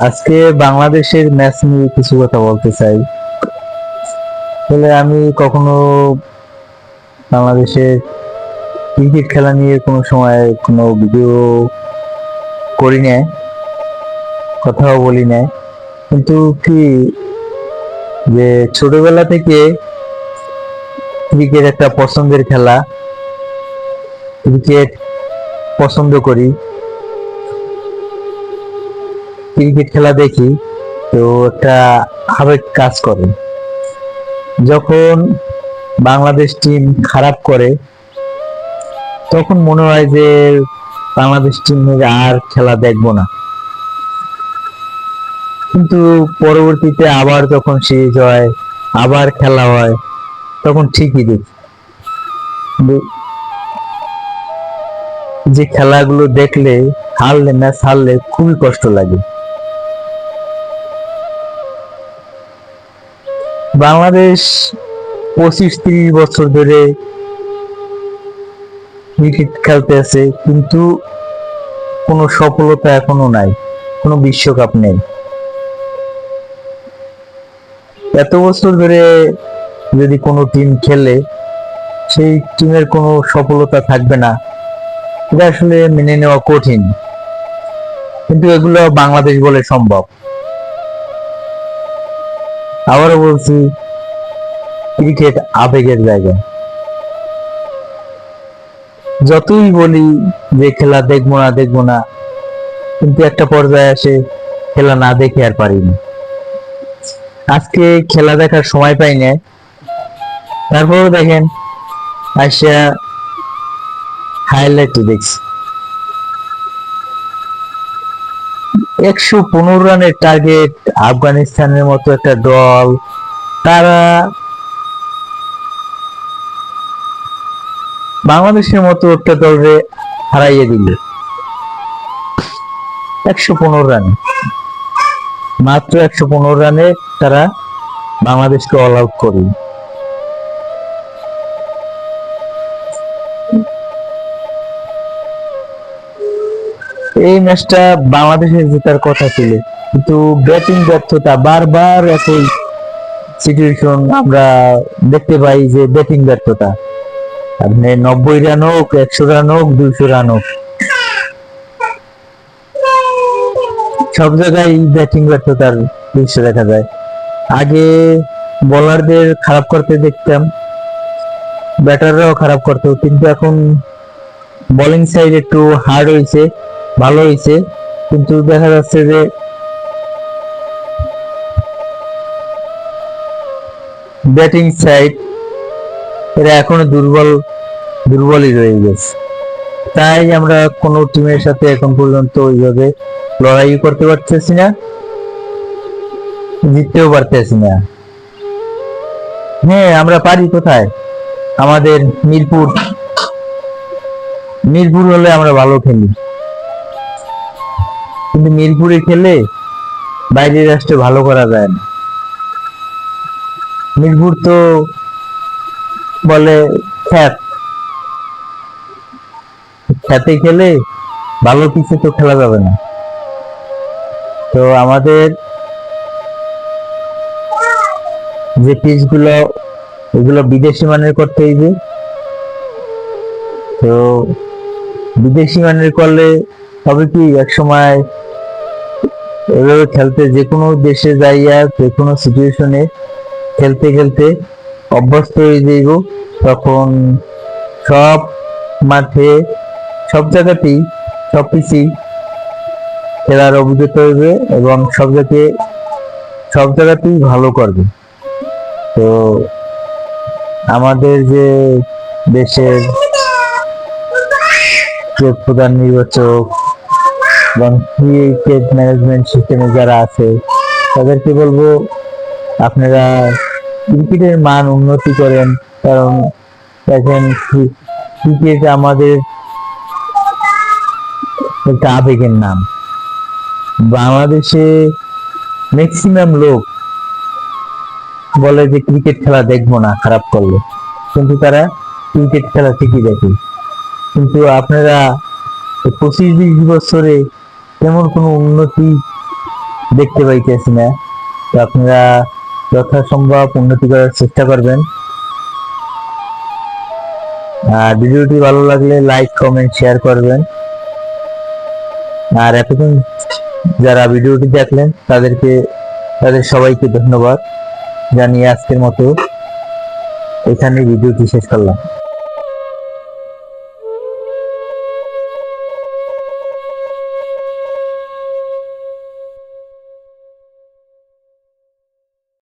আজকে বাংলাদেশের ম্যাচ নিয়ে কিছু কথা বলতে চাই। আসলে আমি কখনো বাংলাদেশের ক্রিকেট খেলা নিয়ে কোনো সময় কোনো ভিডিও করি নাই, কথাও বলি নাই। কিন্তু কি যে ছোটবেলা থেকে ক্রিকেট একটা পছন্দের খেলা, ক্রিকেট পছন্দ করি, ক্রিকেট খেলা দেখি, তো একটা আবেগ কাজ করে। যখন বাংলাদেশ টিম খারাপ করে তখন মনে হয় যে বাংলাদেশ টিমের আর খেলা দেখবো না। কিন্তু পরবর্তীতে আবার যখন সিরিজ হয়, আবার খেলা হয়, তখন ঠিকই দেখি। কিন্তু যে খেলাগুলো দেখলে ম্যাচ হারলে খুবই কষ্ট লাগে। বাংলাদেশ 25-30 বছর ধরে ক্রিকেট খেলতে আছে, কিন্তু কোনো সফলতা এখনো নাই, কোনো বিশ্বকাপ নেই। এত বছর ধরে যদি কোনো টিম খেলে, সেই টিমের কোনো সফলতা থাকবে না, এটা আসলে মেনে নেওয়া কঠিন। কিন্তু এগুলো বাংলাদেশ বলে সম্ভব। আবারও বলছি, ক্রিকেট আবেগের জায়গা। যতই বলি যে খেলা দেখবো না, কিন্তু একটা পর্যায়ে আসে খেলা না দেখে আর পারিনি। আজকে খেলা দেখার সময় পাই না, তারপরেও দেখেন আসিয়া হাইলাইট দেখছি। 115 রানের টার্গেট, আফগানিস্তানের মতো একটা দল, তারা বাংলাদেশের মতো একটা দলরে হারাইয়ে দিল 115 রানে। মাত্র 115 রানে তারা বাংলাদেশকে অল আউট করে। এই ম্যাচটা বাংলাদেশের জেতার কথা ছিল, কিন্তু ব্যাটিং ব্যর্থতা, বারবার একই সিচুয়েশন আমরা দেখতে পাই, যে ব্যাটিং ব্যর্থতা। আপনি 90 রান হোক, 100 রান হোক, 200 রান হোক, সব জায়গায় ব্যাটিং ব্যর্থতার দৃশ্য দেখা যায়। আগে বোলারদের খারাপ করতে দেখতাম, ব্যাটাররাও খারাপ করতো, কিন্তু এখন বোলিং সাইড একটু হার্ড হয়েছে, ভালো হয়েছে, কিন্তু দেখা যাচ্ছে যে ব্যাটিং সাইড এরা এখনো দুর্বলই রয়ে গেছে। তাই আমরা কোনো টিমের সাথে এখন পর্যন্ত ওইভাবে লড়াই করতে পারতেছি না, জিততেও পারতেছি না। হ্যাঁ, আমরা পারি কোথায়, আমাদের মিরপুর হলে আমরা ভালো খেলি, কিন্তু মিরপুরে খেলে বাইরের রাষ্ট্রে ভালো করা যায় না। মিরপুর তো বলে খ্যাতে খেলে ভালো কিছু তো খেলা যাবে না। তো আমাদের যে পিচ গুলো, এগুলো বিদেশি মানের করতে হইবে। তো বিদেশি মানের করলে হবে কি, এক সময় এভাবে খেলতে, যে কোনো দেশে যাইয়া যে কোনো সিচুয়েশনে খেলতে খেলতে অভ্যস্ত হয়ে যাইব। তখন সব মাঠে, সব জায়গাতেই, সব পিচই খেলার অভিজ্ঞতা হইবে এবং সব জায়গাতেই ভালো করবে। তো আমাদের যে দেশের যে প্রধান নির্বাচক এবং ক্রিকেট ম্যানেজমেন্ট সিস্টেমে যারা আছে, তাদেরকে বলবো আপনারা ক্রিকেটের মান উন্নতি করেন। কারণ দেখেন, ক্রিকেট আমাদের একটা আবেগের নাম। বাংলাদেশে ম্যাক্সিমাম লোক বলে যে ক্রিকেট খেলা দেখবো না খারাপ করলে, কিন্তু তারা ক্রিকেট খেলা ঠিকই দেখে। কিন্তু আপনারা 25-20 বছরে তেমন কোনো উন্নতি দেখতে পাইতেছি না। তো আপনারা যথাসম্ভব উন্নতি করার চেষ্টা করবেন। আর ভিডিওটি ভালো লাগলে লাইক কমেন্ট শেয়ার করবেন। আর এতক্ষণ যারা ভিডিওটি দেখলেন তাদের সবাইকে ধন্যবাদ জানিয়ে আজকের মতো এখানে ভিডিওটি শেষ করলাম।